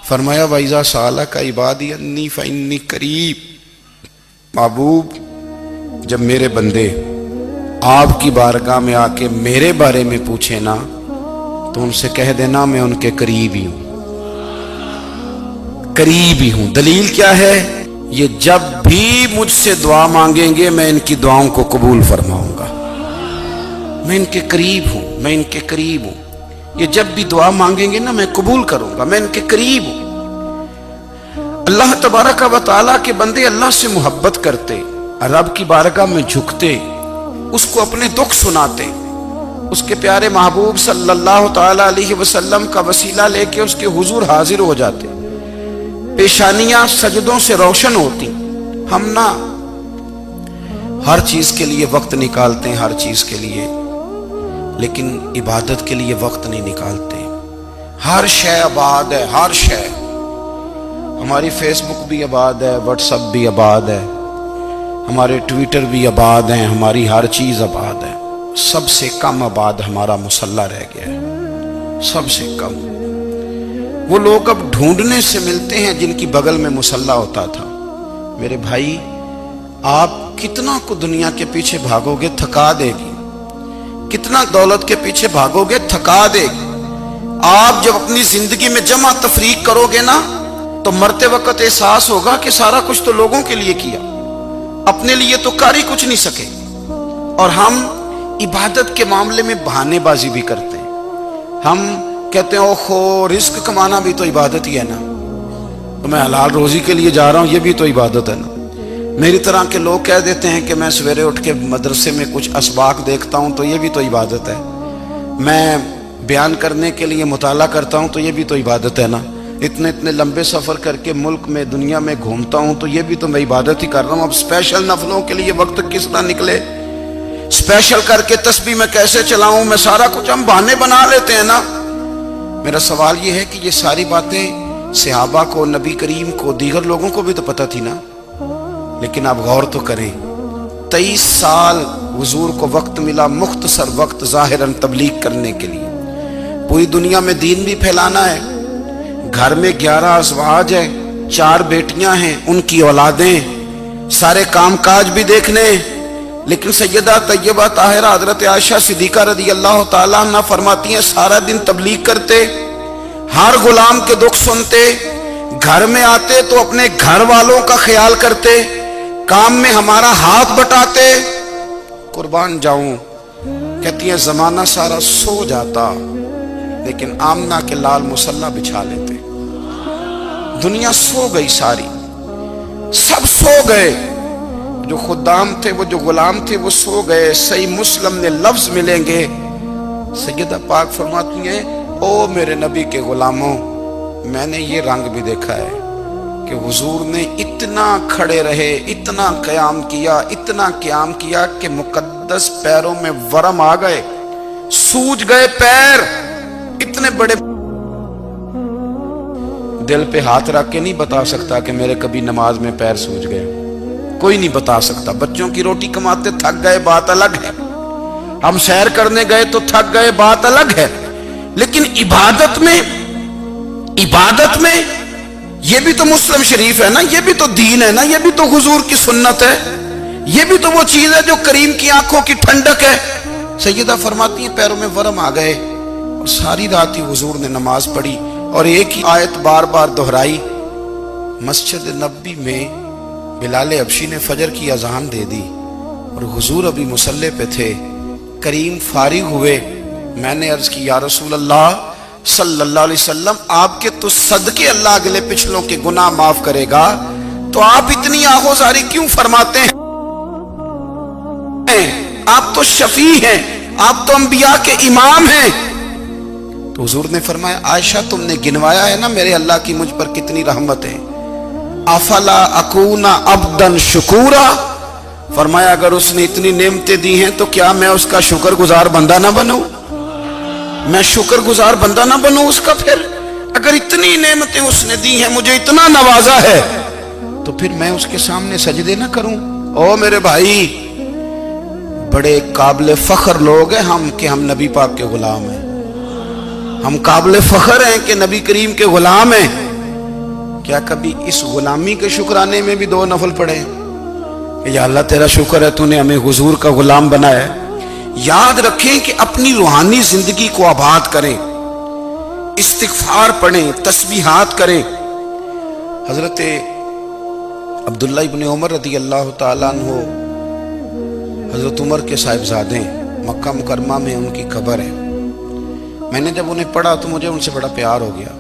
فرمایا وَإِذَا سَأَلَكَ عِبَادِي أَنِّي فَإِنِّي قَرِيب، محبوب جب میرے بندے آپ کی بارگاہ میں آ کے میرے بارے میں پوچھیں نا تو ان سے کہہ دینا میں ان کے قریب ہی ہوں، قریب ہی ہوں۔ دلیل کیا ہے؟ یہ جب بھی مجھ سے دعا مانگیں گے میں ان کی دعاؤں کو قبول فرماؤں گا، میں ان کے قریب ہوں، میں ان کے قریب ہوں۔ یہ جب بھی دعا مانگیں گے نا میں قبول کروں گا، میں ان کے قریب ہوں۔ اللہ تبارک و تعالیٰ کے بندے اللہ سے محبت کرتے، رب کی بارگاہ میں جھکتے، اس کو اپنے دکھ سناتے، اس کے پیارے محبوب صلی اللہ تعالیٰ علیہ وسلم کا وسیلہ لے کے اس کے حضور حاضر ہو جاتے، پیشانیاں سجدوں سے روشن ہوتی۔ ہم نا ہر چیز کے لیے وقت نکالتے ہیں، ہر چیز کے لیے، لیکن عبادت کے لیے وقت نہیں نکالتے۔ ہر شے آباد ہے، ہر شے، ہماری فیس بک بھی آباد ہے، واٹس ایپ بھی آباد ہے، ہمارے ٹویٹر بھی آباد ہیں، ہماری ہر چیز آباد ہے۔ سب سے کم آباد ہمارا مصلی رہ گیا ہے، سب سے کم۔ وہ لوگ اب ڈھونڈنے سے ملتے ہیں جن کی بغل میں مصلی ہوتا تھا۔ میرے بھائی، آپ کتنا کو دنیا کے پیچھے بھاگو گے تھکا دے گی، کتنا دولت کے پیچھے بھاگو گے تھکا دے گی۔ آپ جب اپنی زندگی میں جمع تفریق کرو گے نا تو مرتے وقت احساس ہوگا کہ سارا کچھ تو لوگوں کے لیے کیا، اپنے لیے تو کر ہی کچھ نہیں سکے۔ اور ہم عبادت کے معاملے میں بہانے بازی بھی کرتے ہیں۔ ہم کہتے ہیں اوہو رزق کمانا بھی تو عبادت ہی ہے نا، تو میں حلال روزی کے لیے جا رہا ہوں، یہ بھی تو عبادت ہے نا۔ میری طرح کے لوگ کہہ دیتے ہیں کہ میں سویرے اٹھ کے مدرسے میں کچھ اسباق دیکھتا ہوں تو یہ بھی تو عبادت ہے، میں بیان کرنے کے لیے مطالعہ کرتا ہوں تو یہ بھی تو عبادت ہے نا، اتنے لمبے سفر کر کے ملک میں دنیا میں گھومتا ہوں تو یہ بھی تو میں عبادت ہی کر رہا ہوں۔ اب اسپیشل نفلوں کے لیے وقت کس طرح نکلے، اسپیشل کر کے تسبیح میں کیسے چلاؤں، میں سارا کچھ ہم بہانے بنا لیتے ہیں نا۔ میرا سوال یہ ہے کہ یہ ساری باتیں صحابہ کو، نبی کریم کو، دیگر لوگوں کو بھی تو پتہ تھی نا، لیکن آپ غور تو کریں 23 سال حضور کو وقت ملا، مختصر وقت ظاہراً تبلیغ کرنے کے لیے، پوری دنیا میں دین بھی پھیلانا ہے۔ گھر میں 11 ازواج ہیں، 4 بیٹیاں ہیں، ان کی اولادیں، سارے کام کاج بھی دیکھنے، لیکن سیدہ طیبہ طاہرہ حضرت عائشہ صدیقہ رضی اللہ تعالیٰ عنہ فرماتی ہیں سارا دن تبلیغ کرتے، ہر غلام کے دکھ سنتے، گھر میں آتے تو اپنے گھر والوں کا خیال کرتے، کام میں ہمارا ہاتھ بٹاتے۔ قربان جاؤں، کہتی ہیں زمانہ سارا سو جاتا لیکن آمنہ کے لال مصلی بچھا لیتے۔ دنیا سو گئی، ساری سب سو گئے، جو خدام تھے، وہ جو غلام تھے وہ سو گئے۔ صحیح مسلم میں لفظ ملیں گے، سیدہ پاک فرماتی ہیں او میرے نبی کے غلاموں، میں نے یہ رنگ بھی دیکھا ہے کہ حضور نے اتنا کھڑے رہے، اتنا قیام کیا، اتنا قیام کیا کہ مقدس پیروں میں ورم آ گئے، سوج گئے پیر، اتنے بڑے۔ دل پہ ہاتھ رکھ کے نہیں بتا سکتا کہ میرے کبھی نماز میں پیر سوج گئے، کوئی نہیں بتا سکتا۔ بچوں کی روٹی کماتے تھک گئے بات الگ ہے، ہم سیر کرنے گئے تو تھک گئے بات الگ ہے، لیکن عبادت میں یہ بھی تو مسلم شریف ہے نا، یہ بھی تو دین ہے نا، یہ بھی تو حضور کی سنت ہے، یہ بھی تو وہ چیز ہے جو کریم کی آنکھوں کی ٹھنڈک ہے۔ سیدہ فرماتی ہیں پیروں میں ورم آ گئے، اور ساری رات ہی حضور نے نماز پڑھی اور ایک ہی آیت بار بار دہرائی۔ مسجد نبوی میں بلال حبشی نے فجر کی اذان دے دی اور حضور ابھی مصلی پہ تھے، کریم فارغ ہوئے، میں نے عرض کی یا رسول اللہ صلی اللہ علیہ وسلم، آپ کے تو صدقے اللہ اگلے پچھلوں کے گناہ معاف کرے گا، تو آپ اتنی آہوزاری کیوں فرماتے ہیں؟ آپ تو شفیع ہیں، آپ تو انبیاء کے امام ہیں۔ تو حضور نے فرمایا عائشہ تم نے گنوایا ہے نا میرے اللہ کی مجھ پر کتنی رحمت ہے، افلا اکون عبدا شکورا، فرمایا اگر اس نے اتنی نعمتیں دی ہیں تو کیا میں اس کا شکر گزار بندہ نہ بنوں، میں شکر گزار بندہ نہ بنوں اس کا؟ پھر اگر اتنی نعمتیں اس نے دی ہیں، مجھے اتنا نوازا ہے، تو پھر میں اس کے سامنے سجدے نہ کروں؟ او میرے بھائی، بڑے قابل فخر لوگ ہیں ہم کہ ہم نبی پاک کے غلام ہیں، ہم قابل فخر ہیں کہ نبی کریم کے غلام ہیں، کیا کبھی اس غلامی کے شکرانے میں بھی 2 نفل پڑھے کہ یا اللہ تیرا شکر ہے تو نے ہمیں حضور کا غلام بنایا ہے؟ یاد رکھیں کہ اپنی روحانی زندگی کو آباد کریں، استغفار پڑھیں، تسبیحات کریں۔ حضرت عبداللہ ابن عمر رضی اللہ تعالیٰ عنہ حضرت عمر کے صاحبزادے، مکہ مکرمہ میں ان کی قبر ہے۔ میں نے جب انہیں پڑھا تو مجھے ان سے بڑا پیار ہو گیا،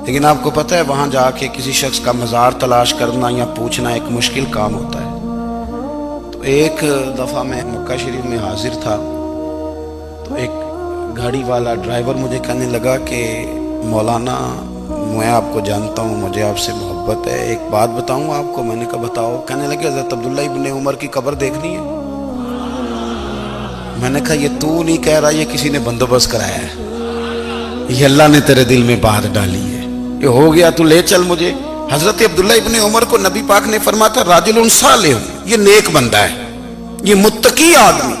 لیکن آپ کو پتہ ہے وہاں جا کے کسی شخص کا مزار تلاش کرنا یا پوچھنا ایک مشکل کام ہوتا ہے۔ تو ایک دفعہ میں مکہ شریف میں حاضر تھا تو ایک گاڑی والا ڈرائیور مجھے کہنے لگا کہ مولانا میں آپ کو جانتا ہوں، مجھے آپ سے محبت ہے، ایک بات بتاؤں آپ کو؟ میں نے کہا بتاؤ۔ کہنے لگے حضرت عبداللہ ابن عمر کی قبر دیکھنی ہے۔ میں نے کہا یہ تو نہیں کہہ رہا، یہ کسی نے بندوبست کرایا ہے، یہ اللہ نے تیرے دل میں بات ڈالی ہے، یہ ہو گیا تو لے چل مجھے۔ حضرت عبداللہ ابن عمر کو نبی پاک نے فرمایا تھا راجل صالح، یہ نیک بندہ ہے، یہ متقی آدمی۔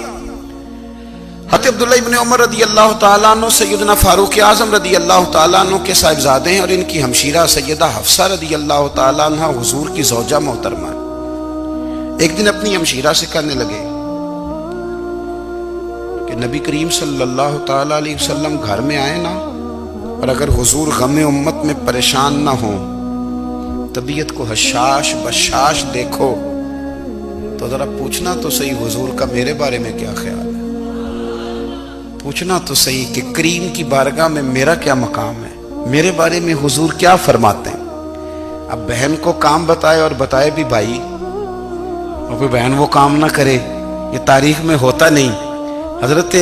حضرت عبداللہ ابن عمر رضی اللہ تعالیٰ عنہ سیدنا فاروق اعظم رضی اللہ تعالیٰ عنہ کے صاحبزادے ہیں، اور ان کی ہمشیرہ سیدہ حفصہ رضی اللہ تعالیٰ عنہ حضور کی زوجہ محترمہ۔ ایک دن اپنی ہمشیرہ سے کہنے لگے کہ نبی کریم صلی اللہ تعالیٰ علیہ وسلم گھر میں آئے نا، اور اگر حضور غم امت میں پریشان نہ ہوں، طبیعت کو حشاش بشاش دیکھو تو ذرا پوچھنا تو صحیح حضور کا میرے بارے میں کیا خیال ہے، پوچھنا تو صحیح کہ کریم کی بارگاہ میں میرا کیا مقام ہے، میرے بارے میں حضور کیا فرماتے ہیں۔ اب بہن کو کام بتائے اور بتائے بھی بھائی، اور کوئی بہن وہ کام نہ کرے، یہ تاریخ میں ہوتا نہیں۔ حضرت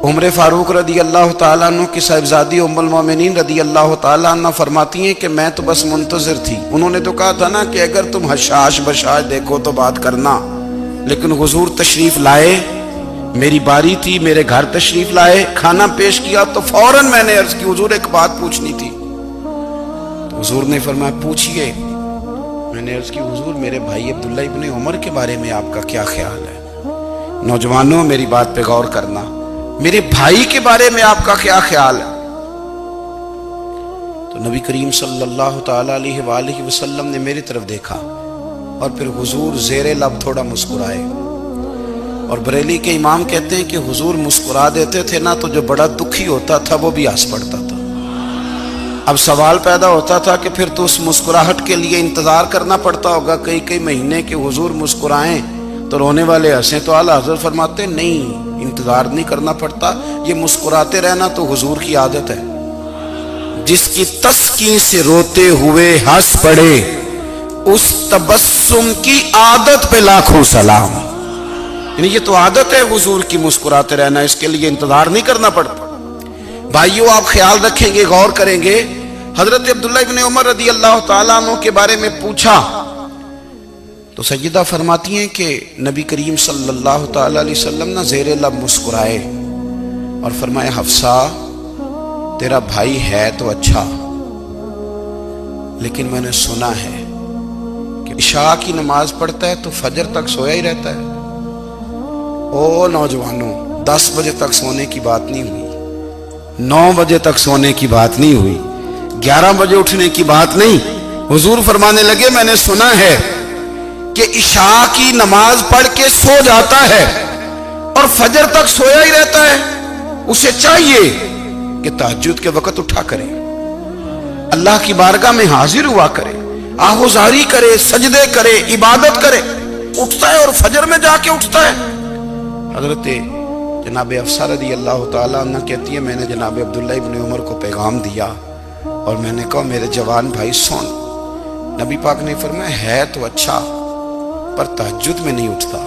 عمر فاروق رضی اللہ تعالیٰ عنہ کی صاحبزادی ام المومنین رضی اللہ تعالیٰ عنہ فرماتی ہیں کہ میں تو بس منتظر تھی، انہوں نے تو کہا تھا نا کہ اگر تم حشاش بشاش دیکھو تو بات کرنا، لیکن حضور تشریف لائے، میری باری تھی، میرے گھر تشریف لائے، کھانا پیش کیا تو فوراً میں نے عرض کی حضور ایک بات پوچھنی تھی۔ تو حضور نے فرمایا پوچھئے۔ میں نے عرض کی حضور میرے بھائی عبداللہ ابن عمر کے بارے میں آپ کا کیا خیال ہے؟ نوجوانوں میری بات پہ غور کرنا، میرے بھائی کے بارے میں آپ کا کیا خیال ہے؟ تو نبی کریم صلی اللہ تعالیٰ علیہ وآلہ وسلم نے میری طرف دیکھا اور پھر حضور زیر لب تھوڑا مسکرائے، اور بریلی کے امام کہتے ہیں کہ حضور مسکرا دیتے تھے نا تو جو بڑا دکھی ہوتا تھا وہ بھی ہنس پڑتا تھا۔ اب سوال پیدا ہوتا تھا کہ پھر تو اس مسکراہٹ کے لیے انتظار کرنا پڑتا ہوگا کئی مہینے کہ حضور مسکرائیں تو رونے والے ہنسیں، تو اعلیٰ حضرت فرماتے نہیں، انتظار نہیں کرنا پڑتا، یہ مسکراتے رہنا تو حضور کی عادت ہے۔ جس کی تسکین سے روتے ہوئے ہنس پڑے اس تبسم کی عادت پہ لاکھوں سلام۔ یعنی یہ تو عادت ہے حضور کی مسکراتے رہنا، اس کے لیے انتظار نہیں کرنا پڑتا۔ بھائیو آپ خیال رکھیں گے، غور کریں گے، حضرت عبداللہ ابن عمر رضی اللہ تعالیٰ عنہ کے بارے میں پوچھا تو سیدہ فرماتی ہیں کہ نبی کریم صلی اللہ تعالیٰ علیہ وسلم نہ زیر لب مسکرائے اور فرمایا حفصہ تیرا بھائی ہے تو اچھا، لیکن میں نے سنا ہے کہ عشاء کی نماز پڑھتا ہے تو فجر تک سویا ہی رہتا ہے۔ او نوجوانوں، 10 بجے تک سونے کی بات نہیں ہوئی، 9 بجے تک سونے کی بات نہیں ہوئی، 11 بجے اٹھنے کی بات نہیں۔ حضور فرمانے لگے میں نے سنا ہے کہ عشاء کی نماز پڑھ کے سو جاتا ہے اور فجر تک سویا ہی رہتا ہے، اسے چاہیے کہ تہجد کے وقت اٹھا کرے، اللہ کی بارگاہ میں حاضر ہوا کرے، آہوزاری کرے، سجدے کرے، عبادت کرے، اٹھتا ہے اور فجر میں جا کے اٹھتا ہے۔ حضرت جناب حفصہ رضی اللہ تعالیٰ عنہ کہتی ہے میں نے جناب عبداللہ ابن عمر کو پیغام دیا اور میں نے کہا میرے جوان بھائی سن۔ نبی پاک نے فرمایا ہے تو اچھا پر تہجد میں نہیں اٹھتا،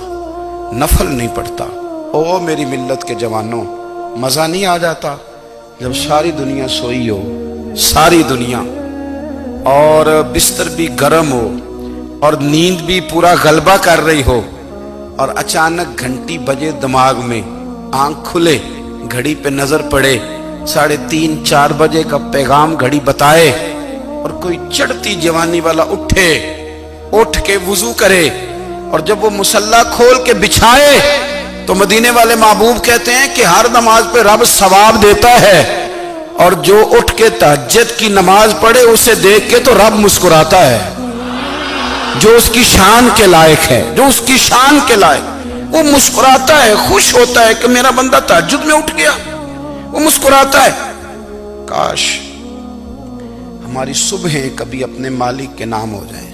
نفل نہیں پڑھتا۔ او میری ملت کے جوانوں، مزہ نہیں آ جاتا جب ساری دنیا سوئی ہو، ساری دنیا، اور بستر بھی گرم ہو اور نیند بھی پورا غلبہ کر رہی ہو، اور اچانک گھنٹی بجے دماغ میں، آنکھ کھلے، گھڑی پہ نظر پڑے، 3:30 4 بجے کا پیغام گھڑی بتائے، اور کوئی چڑھتی جوانی والا اٹھ کے وضو کرے، اور جب وہ مصلی کھول کے بچھائے تو مدینے والے محبوب کہتے ہیں کہ ہر نماز پہ رب ثواب دیتا ہے، اور جو اٹھ کے تہجد کی نماز پڑھے اسے دیکھ کے تو رب مسکراتا ہے، جو اس کی شان کے لائق ہے، جو اس کی شان کے لائق، وہ مسکراتا ہے، خوش ہوتا ہے کہ میرا بندہ تہجد میں اٹھ گیا، وہ مسکراتا ہے۔ کاش ہماری صبحیں کبھی اپنے مالک کے نام ہو جائیں،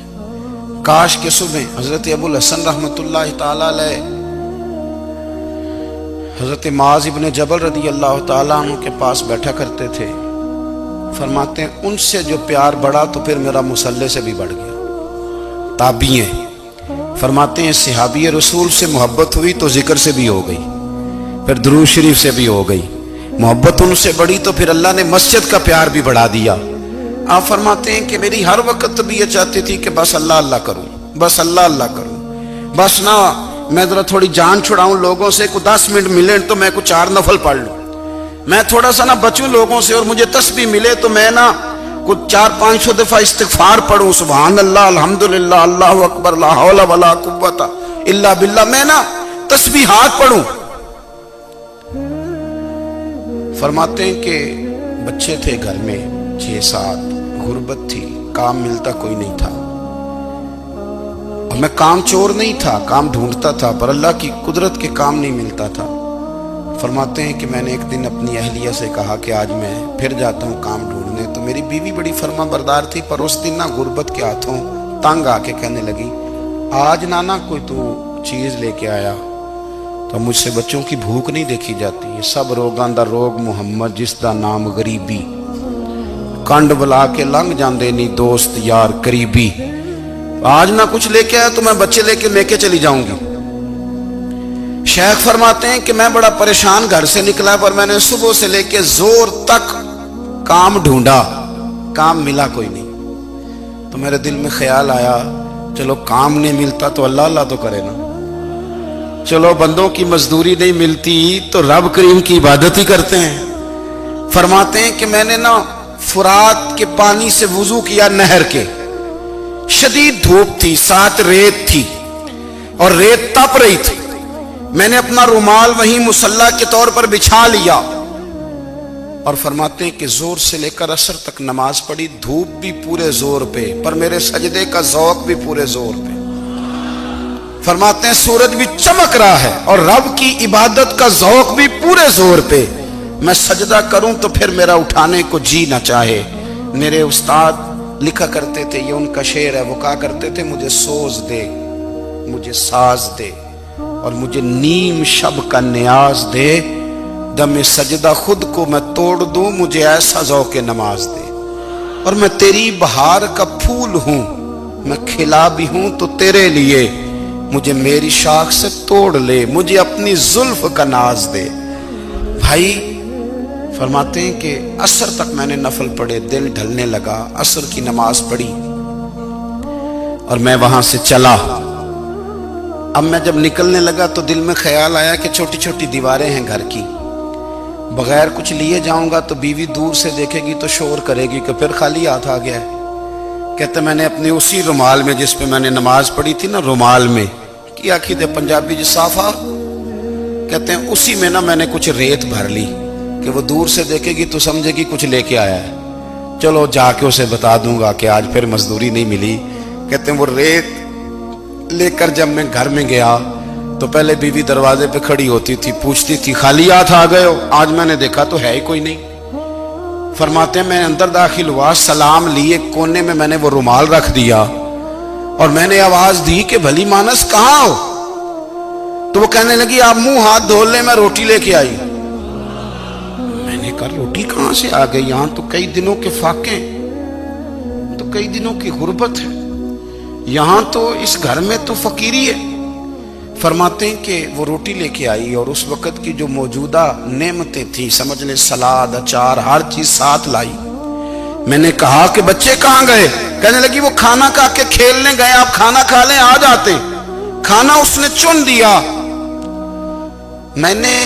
کاش کہ صبح حضرت ابو الحسن رحمت اللہ تعالیٰ علیہ حضرت معاذ ابن جبل رضی اللہ تعالیٰ عنہ کے پاس بیٹھا کرتے تھے، فرماتے ہیں ان سے جو پیار بڑھا تو پھر میرا مصلی سے بھی بڑھ گیا۔ تابعی ہیں، فرماتے ہیں صحابی رسول سے محبت ہوئی تو ذکر سے بھی ہو گئی، پھر درود شریف سے بھی ہو گئی، محبت ان سے بڑھی تو پھر اللہ نے مسجد کا پیار بھی بڑھا دیا۔ آپ فرماتے ہیں کہ میری ہر وقت بھی یہ چاہتی تھی کہ بس اللہ اللہ کروں، بس اللہ اللہ کروں، بس نہ میں ذرا تھوڑی جان چھڑاؤں لوگوں سے، کو 10 منٹ ملے تو میں کچھ 4 نفل پڑھ لوں، میں تھوڑا سا نہ بچوں لوگوں سے، اور مجھے تسبیح ملے تو میں نہ کچھ 400-500 دفعہ استغفار پڑھوں، سبحان اللہ الحمدللہ اللہ اکبر لا حول ولا قوت الا باللہ، میں نہ تسبیحات پڑھوں۔ فرماتے ہیں کہ بچے تھے گھر میں 6-7، غربت تھی، کام ملتا کوئی نہیں تھا، اور میں کام چور نہیں تھا، کام ڈھونڈتا تھا، پر اللہ کی قدرت کے کام نہیں ملتا تھا۔ فرماتے ہیں کہ میں نے ایک دن اپنی اہلیہ سے کہا کہ آج میں پھر جاتا ہوں کام ڈھونڈنے، تو میری بیوی بڑی فرما بردار تھی، پر اس دن نہ غربت کے ہاتھوں تنگ آ کے کہنے لگی آج نانا کوئی تو چیز لے کے آیا، تو مجھ سے بچوں کی بھوک نہیں دیکھی جاتی، یہ سب روگاں دا روگ محمد جس دا نام غریبی، کنڈ بلا کے لنگ جاندے نہیں دوست یار قریبی، آج نہ کچھ لے کے آیا تو میں بچے لے کے چلی جاؤں گی۔ شیخ فرماتے ہیں کہ میں بڑا پریشان گھر سے نکلا، پر میں نے صبح سے لے کے زور تک کام ڈھونڈا، کام ملا کوئی نہیں، تو میرے دل میں خیال آیا چلو کام نہیں ملتا تو اللہ اللہ تو کرے نا، چلو بندوں کی مزدوری نہیں ملتی تو رب کریم کی عبادت ہی کرتے ہیں۔ فرماتے ہیں کہ میں نے نا فرات کے پانی سے وضو کیا، نہر کے، شدید دھوپ تھی، ساتھ ریت تھی اور ریت تپ رہی تھی، میں نے اپنا رومال وہیں مصلی کے طور پر بچھا لیا، اور فرماتے ہیں کہ زور سے لے کر عصر تک نماز پڑھی، دھوپ بھی پورے زور پہ، پر میرے سجدے کا ذوق بھی پورے زور پہ۔ فرماتے ہیں سورج بھی چمک رہا ہے اور رب کی عبادت کا ذوق بھی پورے زور پہ، میں سجدہ کروں تو پھر میرا اٹھانے کو جی نہ چاہے۔ میرے استاد لکھا کرتے تھے، یہ ان کا شعر ہے، وہ کہا کرتے تھے مجھے سوز دے، مجھے ساز دے، اور مجھے نیم شب کا نیاز دے، دم سجدہ خود کو میں توڑ دوں، مجھے ایسا ذوق نماز دے، اور میں تیری بہار کا پھول ہوں، میں کھلا بھی ہوں تو تیرے لیے، مجھے میری شاخ سے توڑ لے، مجھے اپنی زلف کا ناز دے۔ بھائی فرماتے ہیں کہ عصر تک میں نے نفل پڑھے، دل ڈھلنے لگا، عصر کی نماز پڑھی اور میں وہاں سے چلا۔ اب میں جب نکلنے لگا تو دل میں خیال آیا کہ چھوٹی چھوٹی دیواریں ہیں گھر کی، بغیر کچھ لیے جاؤں گا تو بیوی دور سے دیکھے گی تو شور کرے گی کہ پھر خالی ہاتھ آ گیا ہے۔ کہتے میں نے اپنے اسی رومال میں جس پہ میں نے نماز پڑھی تھی نا، رومال میں کی آخی دے پنجابی جو صافہ کہتے ہیں، اسی میں نا میں نے کچھ ریت بھر لی کہ وہ دور سے دیکھے گی تو سمجھے گی کچھ لے کے آیا ہے، چلو جا کے اسے بتا دوں گا کہ آج پھر مزدوری نہیں ملی۔ کہتے ہیں وہ ریت لے کر جب میں گھر میں گیا تو پہلے بیوی دروازے پہ کھڑی ہوتی تھی، پوچھتی تھی خالی ہاتھ آ گئے ہو؟ آج میں نے دیکھا تو ہے ہی کوئی نہیں۔ فرماتے ہیں میں اندر داخل ہوا، سلام لیے، کونے میں میں نے وہ رومال رکھ دیا اور میں نے آواز دی کہ بھلی مانس کہاں ہو؟ تو وہ کہنے لگی آپ منہ ہاتھ دھو لیں، میں روٹی لے کے آئی۔ میں نے کہا روٹی کہاں سے آ گئی؟ یہاں تو کئی دنوں کے فاقے، تو کئی دنوں کی غربت ہے، یہاں تو اس گھر میں تو فقیری ہے۔ فرماتے ہیں کہ وہ روٹی لے کے آئی اور اس وقت کی جو موجودہ نعمتیں تھیں، سمجھ لیں سلاد، اچار، ہر چیز ساتھ لائی۔ میں نے کہا کہ بچے کہاں گئے؟ کہنے لگی وہ کھانا کھا کے کھیلنے گئے، آپ کھانا کھا لیں آ جاتے۔ کھانا اس نے چن دیا۔ میں نے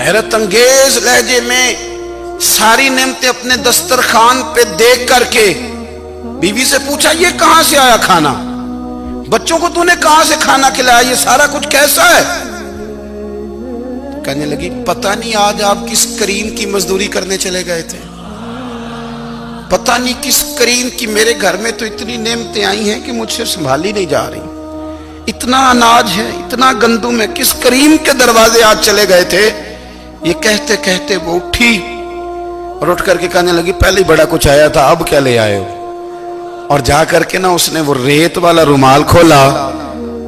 حیرت انگیز لہجے میں ساری نعمتیں اپنے دسترخوان پہ دیکھ کر کے بیوی سے پوچھا یہ کہاں سے آیا کھانا؟ بچوں کو تو نے کہاں سے کھانا کھلایا؟ یہ سارا کچھ کیسا ہے؟ کہنے لگی پتہ نہیں آج آپ کس کریم کی مزدوری کرنے چلے گئے تھے۔ پتہ نہیں کس کریم کی میرے گھر میں تو اتنی نعمتیں آئی ہیں کہ مجھ سے سنبھالی نہیں جا رہی، اتنا اناج ہے، اتنا گندم ہے، کس کریم کے دروازے آج چلے گئے تھے؟ یہ کہتے کہتے وہ اٹھی اور اٹھ کر کے کہنے لگی پہلے ہی بڑا کچھ آیا تھا، اب کیا لے آئے ہو؟ اور جا کر کے نا اس نے وہ ریت والا رومال کھولا،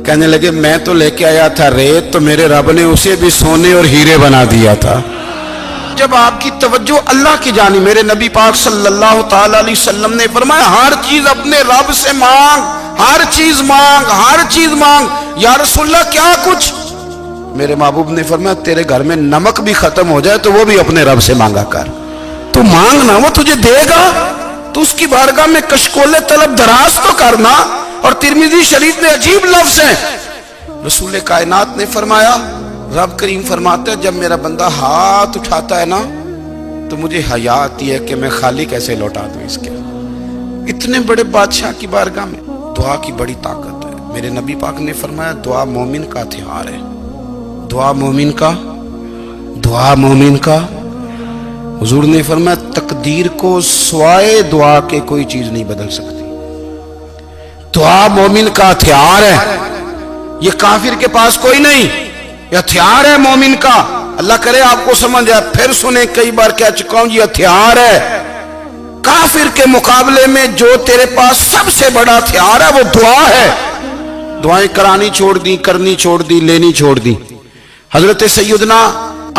کہنے لگے میں تو لے کے آیا تھا ریت، تو میرے رب نے اسے بھی سونے اور ہیرے بنا دیا تھا۔ جب آپ کی توجہ اللہ کی جانب، میرے نبی پاک صلی اللہ تعالی علیہ وسلم نے فرمایا ہر چیز اپنے رب سے مانگ، ہر چیز مانگ، ہر چیز مانگ۔ یا رسول اللہ کیا کچھ؟ میرے محبوب نے فرمایا تیرے گھر میں نمک بھی ختم ہو جائے تو وہ بھی اپنے رب سے مانگا کر، تو مانگنا وہ تجھے دے گا، تو اس کی بارگاہ میں کشکول طلب دراز تو کرنا۔ اور ترمذی شریف میں عجیب لفظ ہے، رسول کائنات نے فرمایا، رب کریم فرماتا ہے جب میرا بندہ ہاتھ اٹھاتا ہے نا تو مجھے حیا آتی ہے کہ میں خالی کیسے لوٹا دوں اس کے۔ اتنے بڑے بادشاہ کی بارگاہ میں دعا کی بڑی طاقت ہے۔ میرے نبی پاک نے فرمایا دعا مومن کا ہتھیار ہے، دعا مومن کا، دعا مومن کا۔ حضور نے فرمایا تقدیر کو سوائے دعا کے کوئی چیز نہیں بدل سکتی۔ دعا مومن کا ہتھیار ہے، یہ کافر کے پاس کوئی نہیں، یہ ہتھیار ہے مومن کا۔ اللہ کرے آپ کو سمجھ آئے، پھر سنیں، کئی بار کہہ چکا ہوں یہ ہتھیار ہے۔ کافر کے مقابلے میں جو تیرے پاس سب سے بڑا ہتھیار ہے وہ دعا ہے۔ دعائیں کرانی چھوڑ دی، کرنی چھوڑ دی، لینی چھوڑ دی۔ حضرت سیدنا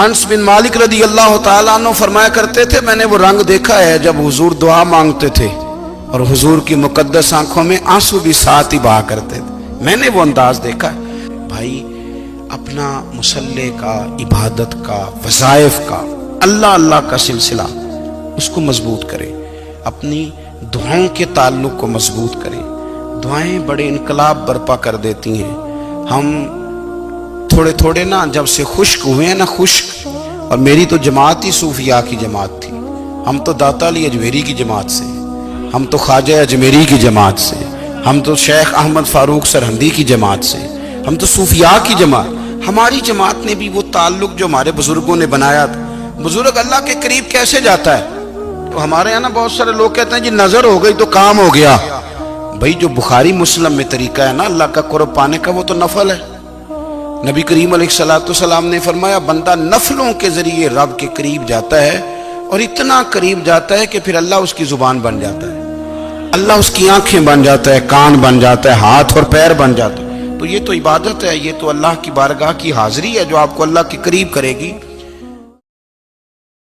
انس بن مالک رضی اللہ تعالیٰ عنہ فرمایا کرتے تھے میں نے وہ رنگ دیکھا ہے جب حضور دعا مانگتے تھے اور حضور کی مقدس آنکھوں میں آنسو بھی ساتھ ہی بہا کرتے تھے، میں نے وہ انداز دیکھا ہے۔ بھائی اپنا مصلی کا، عبادت کا، وظائف کا، اللہ اللہ کا سلسلہ اس کو مضبوط کریں، اپنی دعاؤں کے تعلق کو مضبوط کریں۔ دعائیں بڑے انقلاب برپا کر دیتی ہیں۔ ہم تھوڑے تھوڑے نا جب سے خشک ہوئے ہیں نا، خشک، اور میری تو جماعت ہی صوفیاء کی جماعت تھی، ہم تو داتا علی اجمیری کی جماعت سے، ہم تو خواجہ اجمیری کی جماعت سے، ہم تو شیخ احمد فاروق سرہندی کی جماعت سے، ہم تو صوفیاء کی جماعت۔ ہماری جماعت نے بھی وہ تعلق جو ہمارے بزرگوں نے بنایا تھا۔ بزرگ اللہ کے قریب کیسے جاتا ہے؟ تو ہمارے یہاں نا بہت سارے لوگ کہتے ہیں جی نظر ہو گئی تو کام ہو گیا۔ بھائی جو بخاری مسلم میں طریقہ ہے نا اللہ کا قرب پانے کا وہ تو نفل ہے۔ نبی کریم علیہ السلام نے فرمایا بندہ نفلوں کے ذریعے رب کے قریب جاتا ہے، اور اتنا قریب جاتا ہے کہ پھر اللہ اس کی زبان بن جاتا ہے، اللہ اس کی آنکھیں بن جاتا ہے، کان بن جاتا ہے، ہاتھ اور پیر بن جاتا ہے۔ تو یہ تو عبادت ہے، یہ تو اللہ کی بارگاہ کی حاضری ہے جو آپ کو اللہ کے قریب کرے گی۔